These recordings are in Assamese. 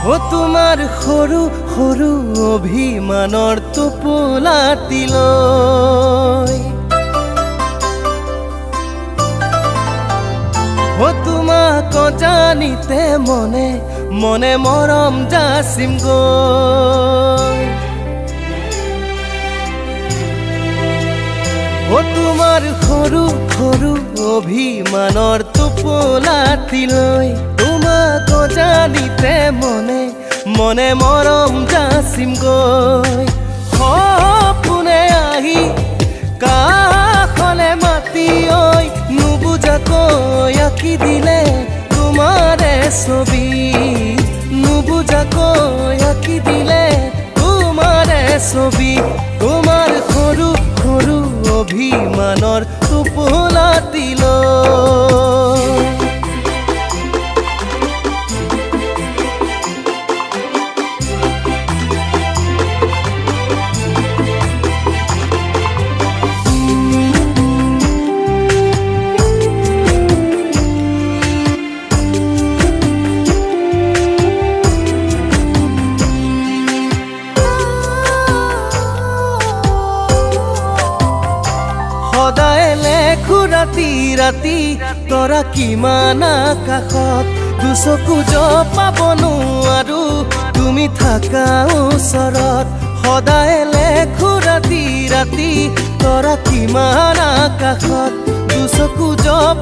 ও তোমাৰ সৰু সৰু অভিমানৰ টোপোলাটিলৈ ও তোমাক জানিতে মনে মনে মৰম যাচিম গৈ ও তোমাৰ সৰু সৰু অভিমানৰ টোপোলাটিলৈ তোমাক জানিতে মনে মনে মৰম যাচিম গৈ সপোনে আহি কাষলে মাতি ঐ নুবুজাকৈ আঁকি দিলে তোমাৰে ছবি নুবুজাকৈ আঁকি দিলে তোমাৰে ছবি তোমাৰ সৰু সৰু অভিমানৰ টোপোলাটিলৈ সদায় লেখো ৰাতি ৰাতি তৰা কিমান আকাশত দুচকু পাব নোৱাৰো তুমি থাকা ওচৰত সদায় লেখো ৰাতি ৰাতি তৰা কিমান আকাশত দুচকু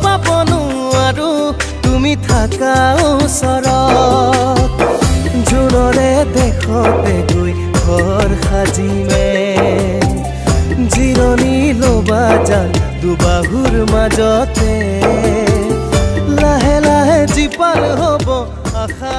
পাব নোৱাৰো তুমি থাকা ওচৰত জোনৰে দেশতে গৈ ঘৰ সাজিমে জিৰণি ল'বা যান দুবাহুৰ মাজতে লাহে লাহে জীপাল হ'ব আশা